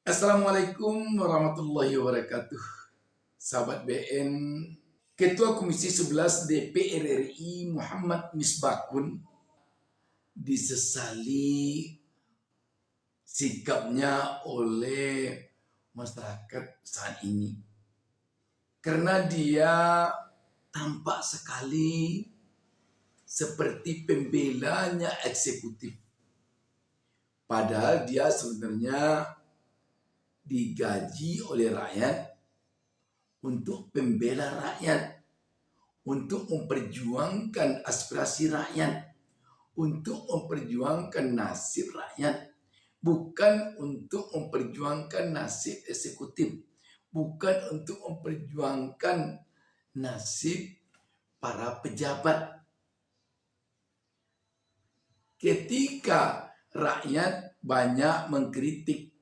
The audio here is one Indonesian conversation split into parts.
Assalamualaikum warahmatullahi wabarakatuh. Sahabat BN, Ketua Komisi 11 DPR RI Muhammad Misbakun disesali sikapnya oleh masyarakat saat ini. Karena dia tampak sekali seperti pembelanya eksekutif. Padahal dia sebenarnya digaji oleh rakyat untuk pembela rakyat, untuk memperjuangkan aspirasi rakyat, untuk memperjuangkan nasib rakyat, bukan untuk memperjuangkan nasib eksekutif, bukan untuk memperjuangkan nasib para pejabat. Ketika rakyat banyak mengkritik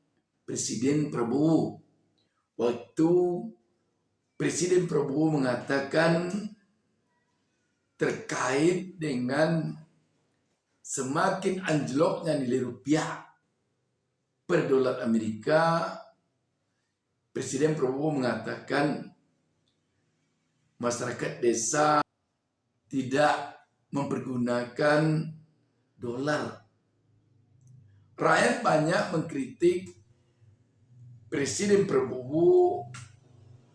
Presiden Prabowo, waktu Presiden Prabowo mengatakan terkait dengan semakin anjloknya nilai rupiah per dolar Amerika, Presiden Prabowo mengatakan masyarakat desa tidak mempergunakan dolar. Rakyat banyak mengkritik Presiden Prabowo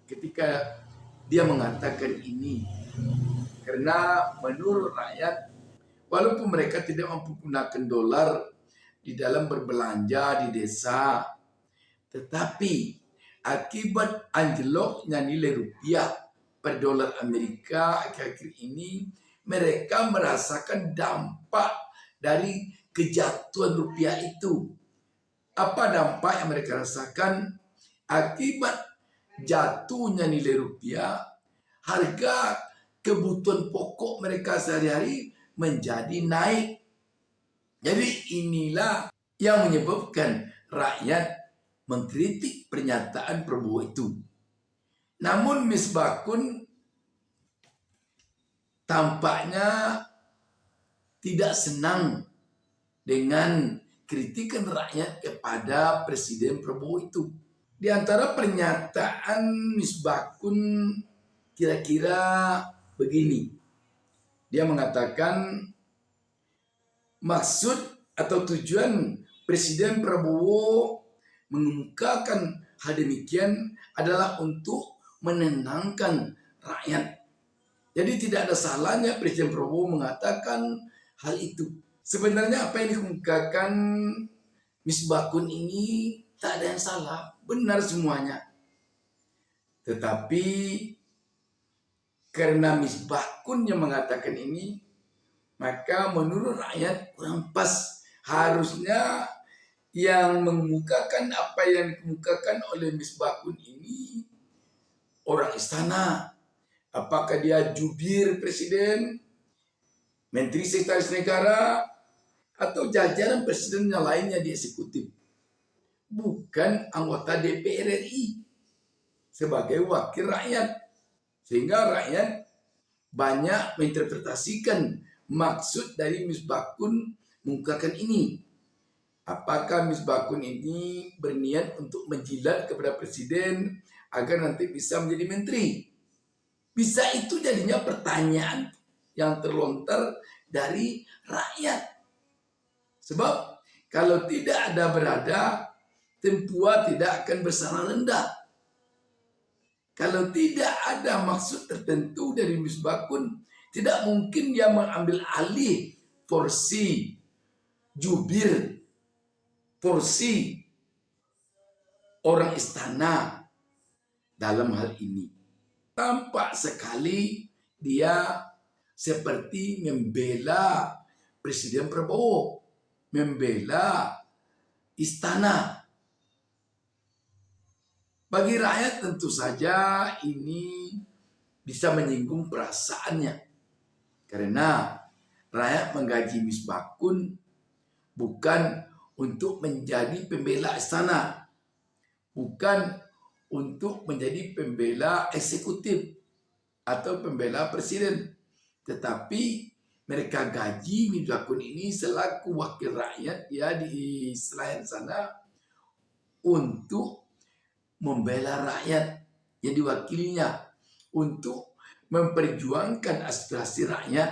ketika dia mengatakan ini, karena menurut rakyat, walaupun mereka tidak menggunakan dolar di dalam berbelanja di desa, tetapi akibat anjloknya nilai rupiah per dolar Amerika akhir-akhir ini, mereka merasakan dampak dari kejatuhan rupiah itu. Apa dampak yang mereka rasakan? Akibat jatuhnya nilai rupiah, harga kebutuhan pokok mereka sehari-hari menjadi naik. Jadi inilah yang menyebabkan rakyat mengkritik pernyataan Prabowo itu. Namun Misbakun tampaknya tidak senang dengan kritikan rakyat kepada Presiden Prabowo itu. Di antara pernyataan Misbakun kira-kira begini. Dia mengatakan maksud atau tujuan Presiden Prabowo mengemukakan hal demikian adalah untuk menenangkan rakyat. Jadi tidak ada salahnya Presiden Prabowo mengatakan hal itu. Sebenarnya apa yang dikemukakan Misbakun ini tak ada yang salah, benar semuanya. Tetapi karena Misbakun yang mengatakan ini, maka menurut rakyat kurang pas. Harusnya yang mengemukakan apa yang dikemukakan oleh Misbakun ini orang istana. Apakah dia jubir presiden, menteri sekretaris negara, atau jajaran presiden yang lainnya di eksekutif, bukan anggota DPR RI sebagai wakil rakyat, sehingga rakyat banyak menginterpretasikan maksud dari Misbakun mengungkapkan ini. Apakah Misbakun ini berniat untuk menjilat kepada presiden agar nanti bisa menjadi menteri? Bisa itu jadinya pertanyaan yang terlontar dari rakyat. Sebab kalau tidak ada berada, Tempua tidak akan bersara rendah. Kalau tidak ada maksud tertentu dari Misbakun, tidak mungkin dia mengambil alih porsi jubir, porsi orang istana dalam hal ini. Tampak sekali dia seperti membela Presiden Prabowo, membela istana. Bagi rakyat tentu saja ini bisa menyinggung perasaannya. Karena rakyat menggaji Misbakun bukan untuk menjadi pembela istana, bukan untuk menjadi pembela eksekutif atau pembela presiden, tetapi mereka gaji Misbakun ini selaku wakil rakyat ya di Senayan sana untuk membela rakyat yang diwakilinya, untuk memperjuangkan aspirasi rakyat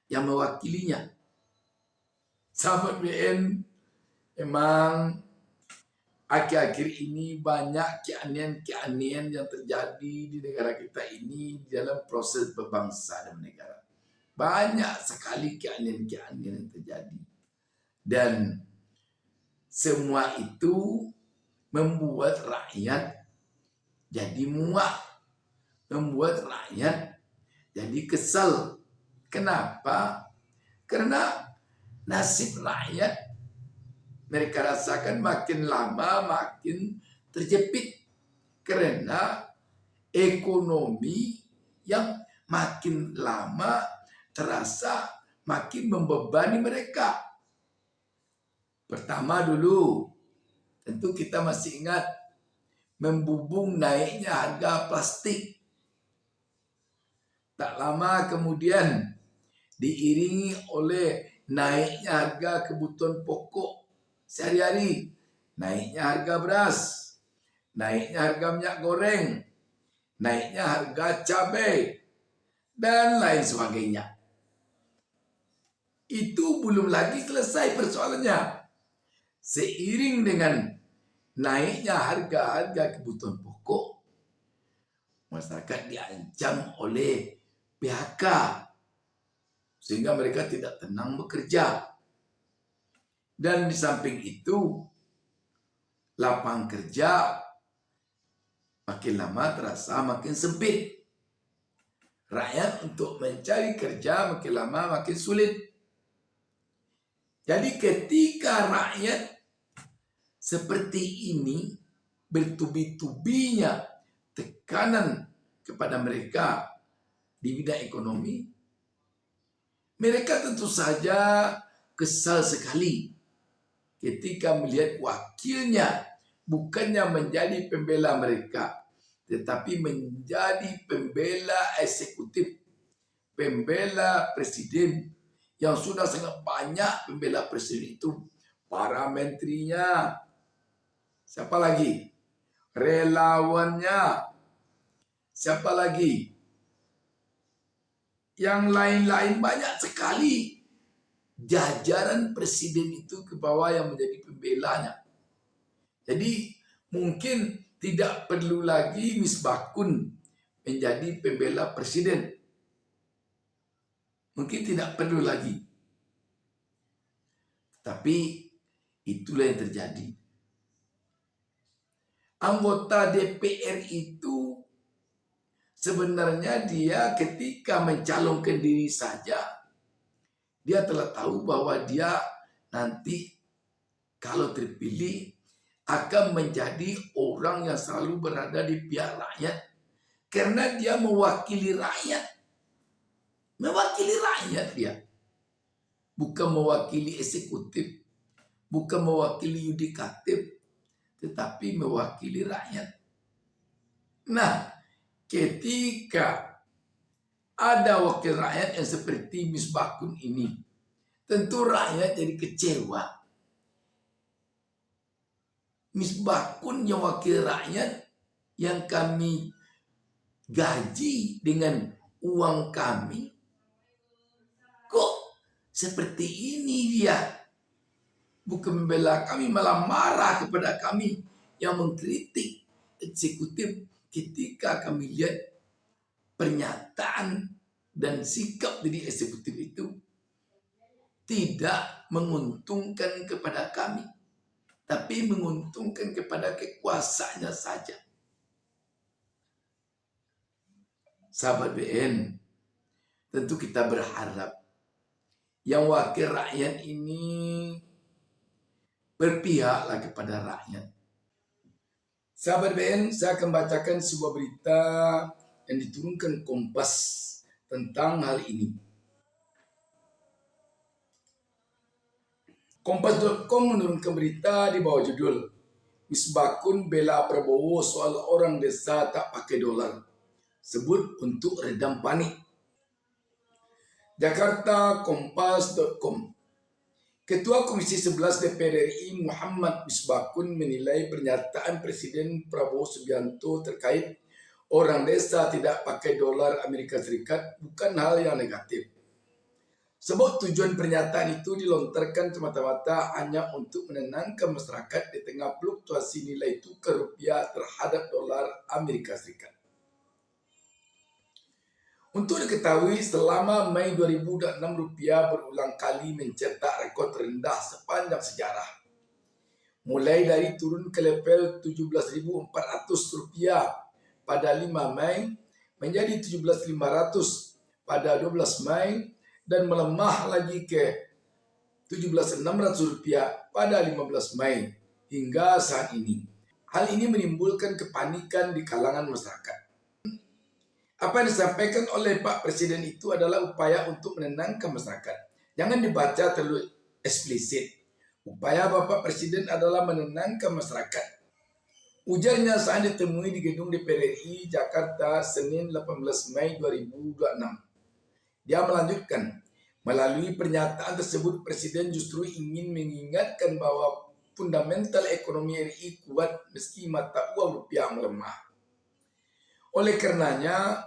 yang mewakilinya. Sahabat BN, memang akhir-akhir ini banyak keanehan-keanehan yang terjadi di negara kita ini dalam proses berbangsa dan negara. Banyak sekali keanehan-keanehan yang terjadi. Dan semua itu membuat rakyat jadi muak, membuat rakyat jadi kesal. Kenapa? Karena nasib rakyat mereka rasakan makin lama makin terjepit karena ekonomi yang makin lama terasa makin membebani mereka. Pertama dulu, tentu kita masih ingat membubung naiknya harga plastik. Tak lama kemudian diiringi oleh naiknya harga kebutuhan pokok sehari-hari, naiknya harga beras, naiknya harga minyak goreng, naiknya harga cabai, dan lain sebagainya. Itu belum lagi selesai persoalannya. Seiring dengan naiknya harga-harga kebutuhan pokok, masyarakat diancam oleh PHK sehingga mereka tidak tenang bekerja. Dan di samping itu, lapangan kerja makin lama terasa makin sempit. Rakyat untuk mencari kerja makin lama makin sulit. Jadi ketika rakyat seperti ini, bertubi-tubinya tekanan kepada mereka di bidang ekonomi, mereka tentu saja kesal sekali ketika melihat wakilnya bukannya menjadi pembela mereka, tetapi menjadi pembela eksekutif, pembela presiden, yang sudah sangat banyak pembela presiden itu. Para menterinya, siapa lagi? Relawannya, siapa lagi? Yang lain-lain, banyak sekali jajaran presiden itu ke bawah yang menjadi pembelanya. Jadi mungkin tidak perlu lagi Misbakun menjadi pembela presiden. Mungkin tidak perlu lagi. Tapi itulah yang terjadi. Anggota DPR itu sebenarnya dia ketika mencalonkan diri saja, dia telah tahu bahwa dia nanti kalau terpilih akan menjadi orang yang selalu berada di pihak rakyat. Karena dia mewakili rakyat. Mewakili rakyat dia. Bukan mewakili eksekutif. Bukan mewakili yudikatif. Tetapi mewakili rakyat. Nah, ketika ada wakil rakyat yang seperti Misbakun ini, tentu rakyat jadi kecewa. Misbakun yang wakil rakyat yang kami gaji dengan uang kami, kok seperti ini dia? Bukan membela kami, malah marah kepada kami yang mengkritik eksekutif ketika kami lihat pernyataan dan sikap dari eksekutif itu tidak menguntungkan kepada kami, tapi menguntungkan kepada kekuasaannya saja. Sahabat BN, tentu kita berharap yang wakil rakyat ini berpihaklah kepada rakyat. Sahabat BN, saya akan bacakan sebuah berita yang diturunkan Kompas tentang hal ini. Kompas.com menurunkan berita di bawah judul Misbakun bela Prabowo soal orang desa tak pakai dolar, sebut untuk redam panik. Jakarta, Kompas.com. Ketua Komisi 11 DPR RI Muhammad Misbakun menilai pernyataan Presiden Prabowo Subianto terkait orang desa tidak pakai dolar Amerika Serikat bukan hal yang negatif. Sebab tujuan pernyataan itu dilontarkan semata-mata hanya untuk menenangkan masyarakat di tengah fluktuasi nilai tukar rupiah terhadap dolar Amerika Serikat. Untuk diketahui, selama Mei 2006 rupiah berulang kali mencetak rekor terendah sepanjang sejarah. Mulai dari turun ke level 17.400 rupiah pada 5 Mei menjadi 17.500 pada 12 Mei dan melemah lagi ke 17.600 rupiah pada 15 Mei hingga saat ini. Hal ini menimbulkan kepanikan di kalangan masyarakat. Apa yang disampaikan oleh Pak Presiden itu adalah upaya untuk menenangkan masyarakat. Jangan dibaca terlalu eksplisit. Upaya Bapak Presiden adalah menenangkan masyarakat. Ujarnya saat ditemui di gedung DPR RI Jakarta Senin 18 Mei 2026. Dia melanjutkan, melalui pernyataan tersebut Presiden justru ingin mengingatkan bahwa fundamental ekonomi RI kuat meski mata uang rupiah melemah. Oleh karenanya,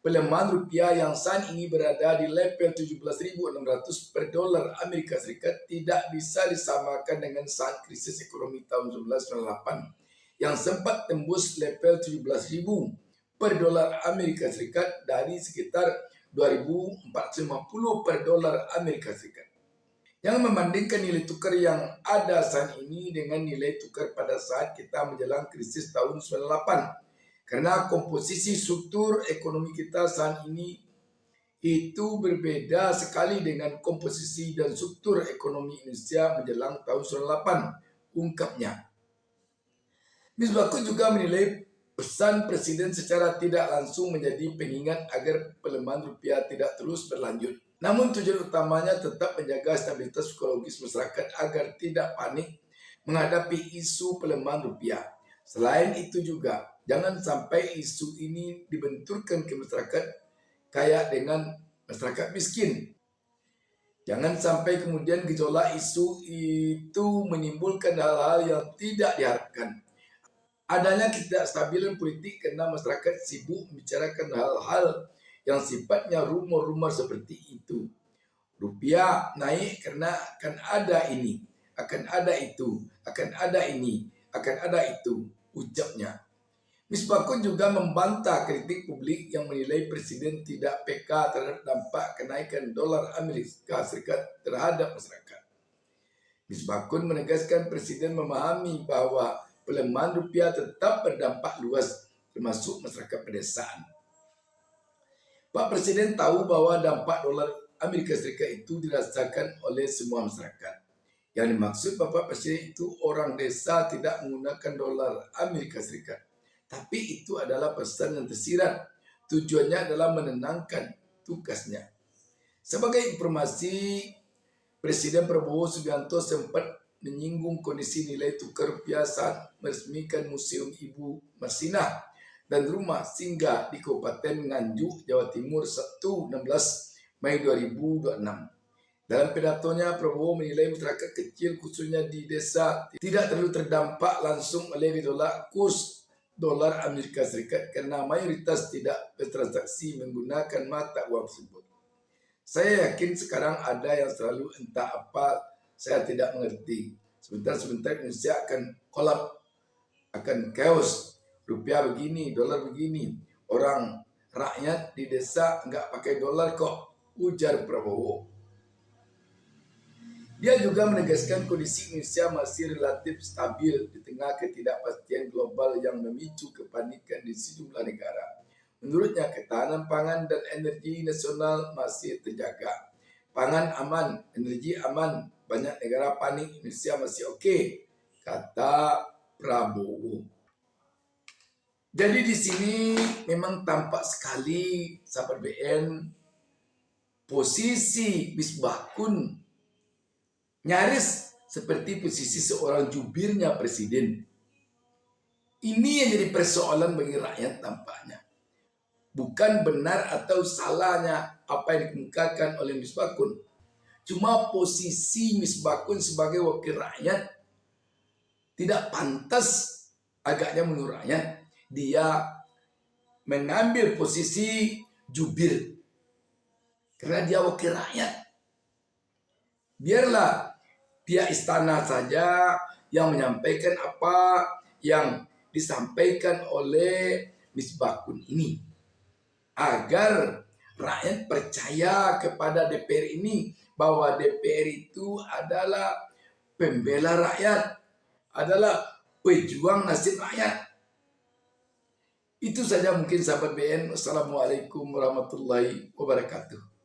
pelemahan rupiah yang saat ini berada di level 17.600 per dolar Amerika Serikat tidak bisa disamakan dengan saat krisis ekonomi tahun 1998 yang sempat tembus level 17.000 per dolar Amerika Serikat dari sekitar 2.450 per dolar Amerika Serikat. Yang membandingkan nilai tukar yang ada saat ini dengan nilai tukar pada saat kita menjelang krisis tahun 98. Karena komposisi struktur ekonomi kita saat ini itu berbeda sekali dengan komposisi dan struktur ekonomi Indonesia menjelang tahun 98, ungkapnya. Misbakun juga menilai pesan Presiden secara tidak langsung menjadi pengingat agar pelemahan rupiah tidak terus berlanjut. Namun tujuan utamanya tetap menjaga stabilitas psikologis masyarakat agar tidak panik menghadapi isu pelemahan rupiah. Selain itu juga, jangan sampai isu ini dibenturkan ke masyarakat kaya dengan masyarakat miskin. Jangan sampai kemudian gejolak isu itu menimbulkan hal-hal yang tidak diharapkan. Adanya ketidakstabilan politik karena masyarakat sibuk membicarakan hal-hal yang sifatnya rumor-rumor seperti itu. Rupiah naik karena akan ada ini, akan ada itu, akan ada ini, akan ada itu, ucapnya. Misbakun juga membantah kritik publik yang menilai Presiden tidak peka terhadap dampak kenaikan dolar Amerika Serikat terhadap masyarakat. Misbakun menegaskan Presiden memahami bahwa pelemahan rupiah tetap berdampak luas, termasuk masyarakat pedesaan. Pak Presiden tahu bahwa dampak dolar Amerika Serikat itu dirasakan oleh semua masyarakat. Yang dimaksud Bapak Presiden itu orang desa tidak menggunakan dolar Amerika Serikat. Tapi itu adalah pesan yang tersirat. Tujuannya adalah menenangkan tugasnya. Sebagai informasi, Presiden Prabowo Subianto sempat menyinggung kondisi nilai tukar rupiah saat meresmikan Museum Ibu Marsinah dan rumah singgah di Kabupaten Nganjuk, Jawa Timur, Sabtu 16 Mei 2026. Dalam pidatonya, Prabowo menilai masyarakat kecil khususnya di desa tidak terlalu terdampak langsung oleh gejolak kurs dolar Amerika Serikat karena mayoritas tidak bertransaksi menggunakan mata uang tersebut. Saya yakin sekarang ada yang selalu entah apa, saya tidak mengerti. Sebentar-sebentar Indonesia akan kolap, akan chaos. Rupiah begini, dolar begini. Orang rakyat di desa nggak pakai dolar kok, ujar Prabowo. Dia juga menegaskan kondisi Indonesia masih relatif stabil di tengah ketidakpastian global yang memicu kepanikan di sejumlah negara. Menurutnya, ketahanan pangan dan energi nasional masih terjaga. Pangan aman, energi aman, banyak negara panik, Indonesia masih oke, kata Prabowo. Jadi di sini memang tampak sekali, sahabat BN, posisi Misbakun nyaris seperti posisi seorang jubirnya Presiden. Ini yang jadi persoalan bagi rakyat tampaknya. Bukan benar atau salahnya apa yang dikemukakan oleh Misbakun. Cuma posisi Misbakun sebagai wakil rakyat tidak pantas agaknya menurut rakyat dia mengambil posisi jubir karena dia wakil rakyat. Biarlah pihak istana saja yang menyampaikan apa yang disampaikan oleh Misbakun ini agar rakyat percaya kepada DPR ini bahwa DPR itu adalah pembela rakyat, adalah pejuang nasib rakyat. Itu saja mungkin sahabat BN. Wassalamualaikum warahmatullahi wabarakatuh.